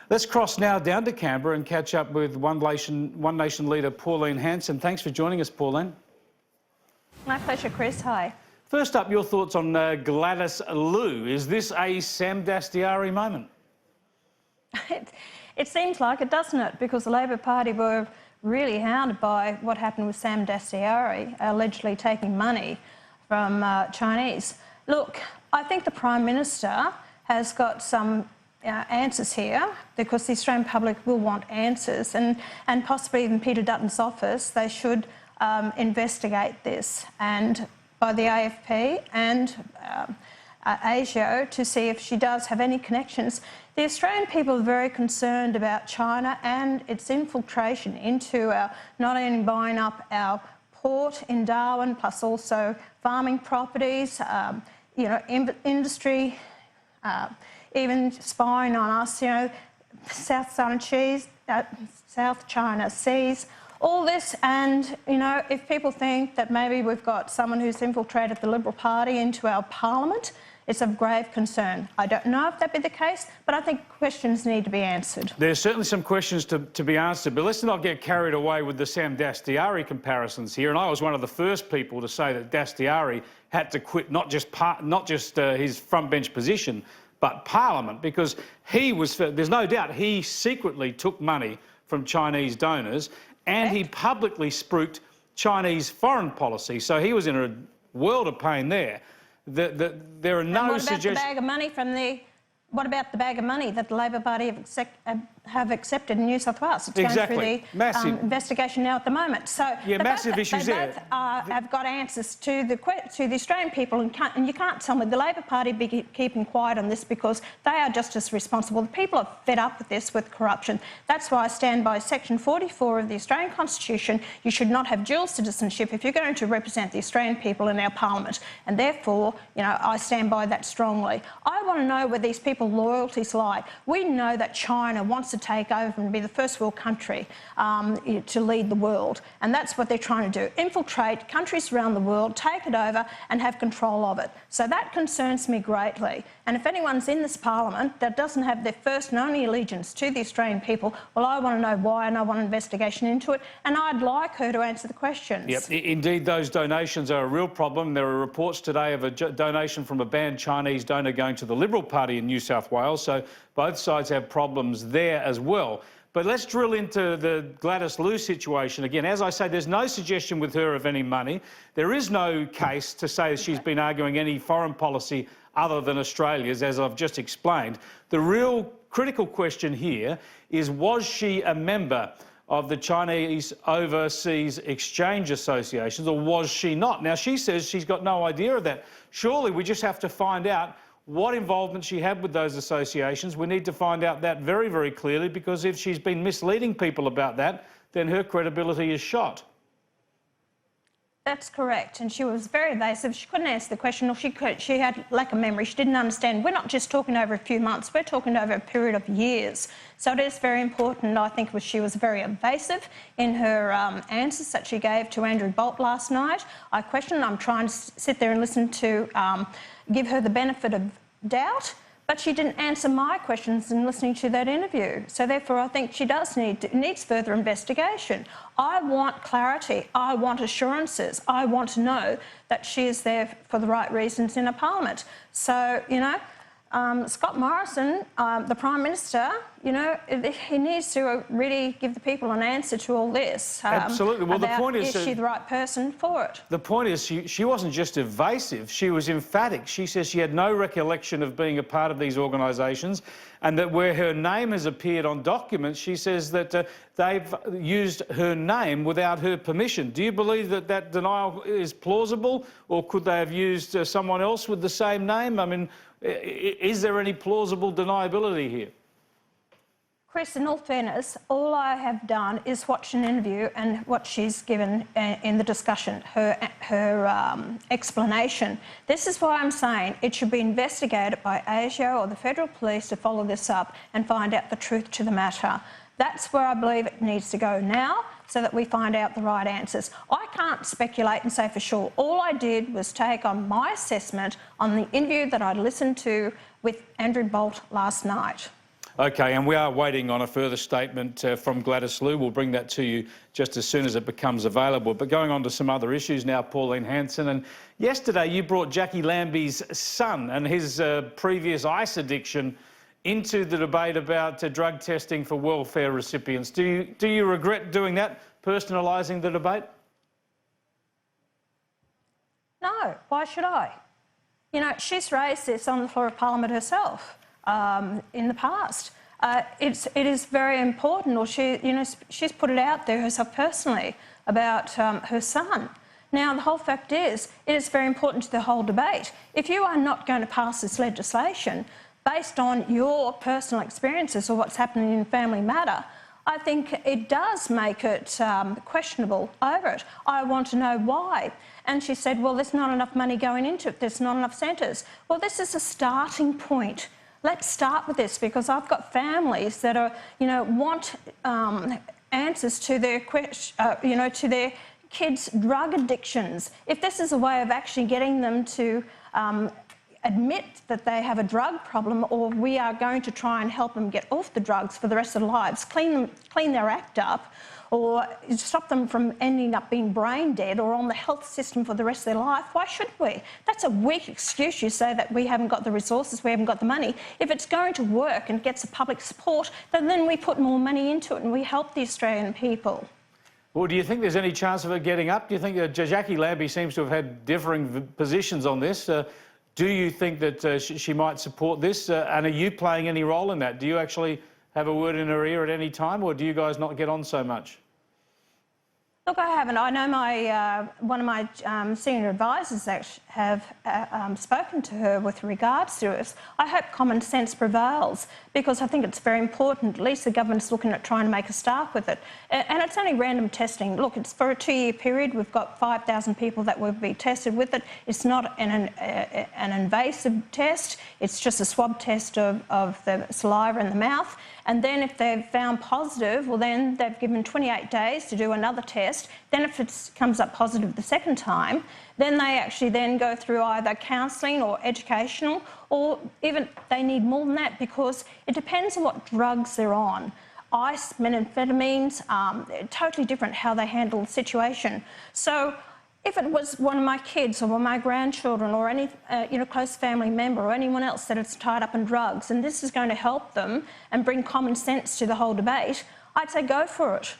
Let's cross now down to Canberra and catch up with One Nation leader Pauline Hanson. Thanks for joining us, Pauline. My pleasure, Chris. Hi. First up, your thoughts on Gladys Liu. Is this a Sam Dastyari moment? It seems like it, doesn't it? Because the Labor Party were really hounded by what happened with Sam Dastyari, allegedly taking money from Chinese. Look, I think the Prime Minister has got some answers here, because the Australian public will want answers, and possibly even Peter Dutton's office. They should investigate this, and by the AFP and ASIO, to see if she does have any connections. The Australian people are very concerned about China and its infiltration into our, not only buying up our port in Darwin, plus also farming properties, industry, even spying on us, South China Seas, all this. And, if people think that maybe we've got someone who's infiltrated the Liberal Party into our parliament, it's of grave concern. I don't know if that be the case, but I think questions need to be answered. There's certainly some questions to be answered, but let's not get carried away with the Sam Dastyari comparisons here. And I was one of the first people to say that Dastyari had to quit not just his front bench position, but Parliament, because there's no doubt he secretly took money from Chinese donors, and he publicly spruiked Chinese foreign policy. So he was in a world of pain there. There are no suggestions. What about the bag of money that the Labor Party have accepted in New South Wales? It's going through the investigation now at the moment. So yeah, massive issues there. Both have got answers to the Australian people, and you can't tell me the Labor Party be keeping quiet on this, because they are just as responsible. The people are fed up with this, with corruption. That's why I stand by Section 44 of the Australian Constitution. You should not have dual citizenship if you're going to represent the Australian people in our parliament, and therefore, I stand by that strongly. I want to know where these people's loyalties lie. We know that China wants to take over and be the first world country to lead the world, and that's what they're trying to do: infiltrate countries around the world, take it over and have control of it. So that concerns me greatly. And if anyone's in this parliament that doesn't have their first and only allegiance to the Australian people, well, I want to know why, and I want an investigation into it, and I'd like her to answer the questions. Yep, indeed, those donations are a real problem. There are reports today of a donation from a banned Chinese donor going to the Liberal Party in New South Wales, so both sides have problems there as well. But let's drill into the Gladys Liu situation again. As I say, there's no suggestion with her of any money. There is no case to say that she's been arguing any foreign policy other than Australia's, as I've just explained. The real critical question here is, was she a member of the Chinese Overseas Exchange Associations, or was she not? Now, she says she's got no idea of that. Surely we just have to find out what involvement she had with those associations. We need to find out that very, very clearly, because if she's been misleading people about that, then her credibility is shot. That's correct, and she was very evasive. She couldn't answer the question, or she had lack of memory. She didn't understand. We're not just talking over a few months, we're talking over a period of years. So it is very important. I think she was very evasive in her answers that she gave to Andrew Bolt last night. I questioned. I'm trying to sit there and listen to give her the benefit of doubt, but she didn't answer my questions in listening to that interview. So therefore, I think she does needs further investigation. I want clarity. I want assurances. I want to know that she is there for the right reasons in a parliament. So, Scott Morrison, the Prime Minister, he needs to really give the people an answer to all this. Absolutely. Well, the point is, is she the right person for it? The point is, she wasn't just evasive, she was emphatic. She says she had no recollection of being a part of these organisations, and that where her name has appeared on documents, she says that they've used her name without her permission. Do you believe that that denial is plausible, or could they have used someone else with the same name? I mean, is there any plausible deniability here? Chris, in all fairness, all I have done is watch an interview and what she's given in the discussion, her explanation. This is why I'm saying it should be investigated by ASIO or the Federal Police to follow this up and find out the truth to the matter. That's where I believe it needs to go now, so that we find out the right answers. I can't speculate and say for sure. All I did was take on my assessment on the interview that I listened to with Andrew Bolt last night. OK, and we are waiting on a further statement from Gladys Liu. We'll bring that to you just as soon as it becomes available. But going on to some other issues now, Pauline Hanson. And yesterday you brought Jackie Lambie's son and his previous ice addiction into the debate about drug testing for welfare recipients. Do you regret doing that, personalising the debate? No, why should I? You know, she's raised this on the floor of Parliament herself in the past. It is very important, or she's put it out there herself personally about her son. Now, the whole fact is, it is very important to the whole debate. If you are not going to pass this legislation based on your personal experiences or what's happening in Family Matter, I think it does make it questionable over it. I want to know why. And she said, well, there's not enough money going into it. There's not enough centres. Well, this is a starting point. Let's start with this, because I've got families that are, want answers to their to their kids' drug addictions. If this is a way of actually getting them to admit that they have a drug problem, or we are going to try and help them get off the drugs for the rest of their lives, clean their act up, or stop them from ending up being brain dead or on the health system for the rest of their life, why should we? That's a weak excuse. You say that we haven't got the resources, we haven't got the money. If it's going to work and gets the public support, then we put more money into it and we help the Australian people. Well, do you think there's any chance of it getting up? Do you think Jackie Lambie seems to have had differing positions on this? Do you think that she might support this? And are you playing any role in that? Do you actually have a word in her ear at any time, or do you guys not get on so much? Look, I haven't. I know one of my senior advisors have spoken to her with regards to it. I hope common sense prevails, because I think it's very important. At least the government's looking at trying to make a start with it. And it's only random testing. Look, it's for a 2-year period. We've got 5,000 people that will be tested with it. It's not an invasive test. It's just a swab test of the saliva in the mouth. And then if they've found positive, well, then they've given 28 days to do another test. Then if it comes up positive the second time, then they actually then go through either counselling or educational, or even they need more than that, because it depends on what drugs they're on. Ice, methamphetamines, totally different how they handle the situation. So if it was one of my kids or one of my grandchildren or any close family member or anyone else that is tied up in drugs, and this is going to help them and bring common sense to the whole debate, I'd say go for it.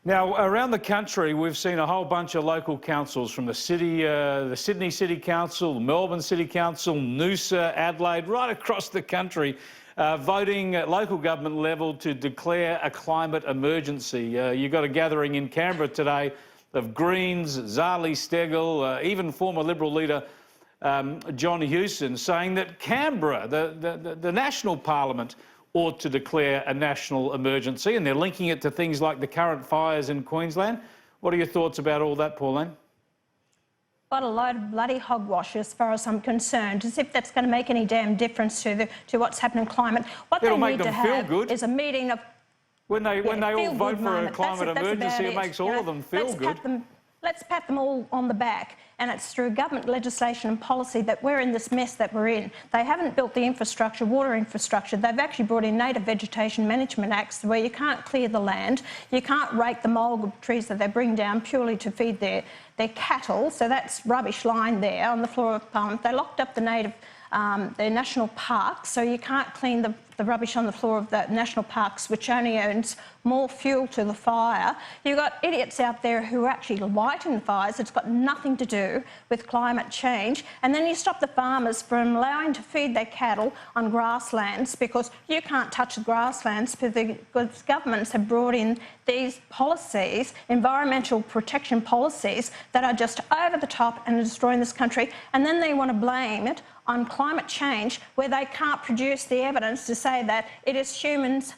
Now, around the country, we've seen a whole bunch of local councils, from the Sydney City Council, the Melbourne City Council, Noosa, Adelaide, right across the country, voting at local government level to declare a climate emergency. You've got a gathering in Canberra today of Greens, Zali Steggall, even former Liberal leader John Hewson, saying that Canberra, the national parliament, ought to declare a national emergency, and they're linking it to things like the current fires in Queensland. What are your thoughts about all that, Pauline? What a load of bloody hogwash, as far as I'm concerned, as if that's going to make any damn difference to what's happening in climate. What It'll they make need to them feel have good. is a meeting of... When they all vote for a climate emergency, it makes all of them feel good. Let's pat them all on the back, and it's through government legislation and policy that we're in this mess that we're in. They haven't built the infrastructure, water infrastructure. They've actually brought in native vegetation management acts where you can't clear the land, you can't rake the mulga trees that they bring down purely to feed their cattle. So that's rubbish lying there on the floor of Parliament. They locked up the national parks, so you can't clean the rubbish on the floor of the national parks, which only owns more fuel to the fire. You've got idiots out there who are actually lighting the fires. It's got nothing to do with climate change. And then you stop the farmers from allowing to feed their cattle on grasslands, because you can't touch the grasslands because governments have brought in these policies, environmental protection policies, that are just over the top and are destroying this country. And then they want to blame it on climate change, where they can't produce the evidence to say that it is humans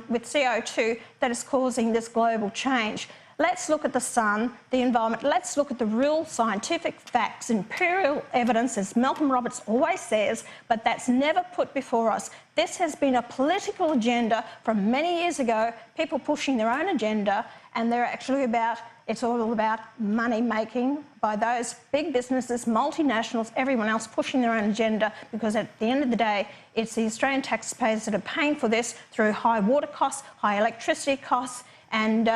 with CO2 that is causing this global change. Let's look at the sun, the environment. Let's look at the real scientific facts, imperial evidence, as Malcolm Roberts always says, but that's never put before us. This has been a political agenda from many years ago, people pushing their own agenda, and they're actually it's all about money making by those big businesses, multinationals, everyone else pushing their own agenda, because at the end of the day, it's the Australian taxpayers that are paying for this through high water costs, high electricity costs, and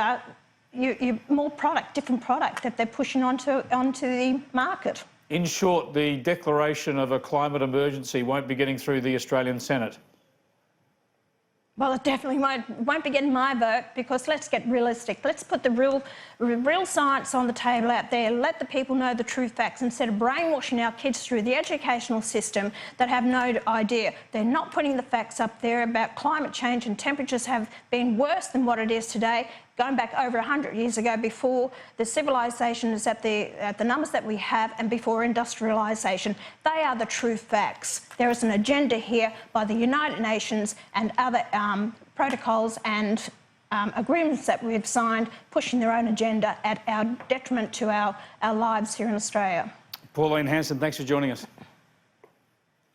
more product, different product that they're pushing onto the market. In short, the declaration of a climate emergency won't be getting through the Australian Senate. Well, it definitely won't be getting my vote, because let's get realistic. Let's put the real science on the table out there. Let the people know the true facts instead of brainwashing our kids through the educational system that have no idea. They're not putting the facts up there about climate change, and temperatures have been worse than what it is today, going back over 100 years ago, before the civilisation is at the numbers that we have and before industrialisation. They are the true facts. There is an agenda here by the United Nations and other protocols and agreements that we've signed, pushing their own agenda at our detriment to our lives here in Australia. Pauline Hanson, thanks for joining us.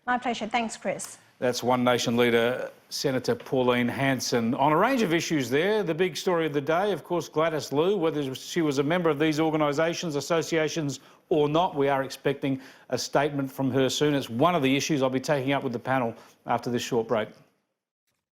My pleasure. Thanks, Chris. That's One Nation leader, Senator Pauline Hanson. On a range of issues there, the big story of the day, of course, Gladys Liu, whether she was a member of these organisations, associations or not, we are expecting a statement from her soon. It's one of the issues I'll be taking up with the panel after this short break.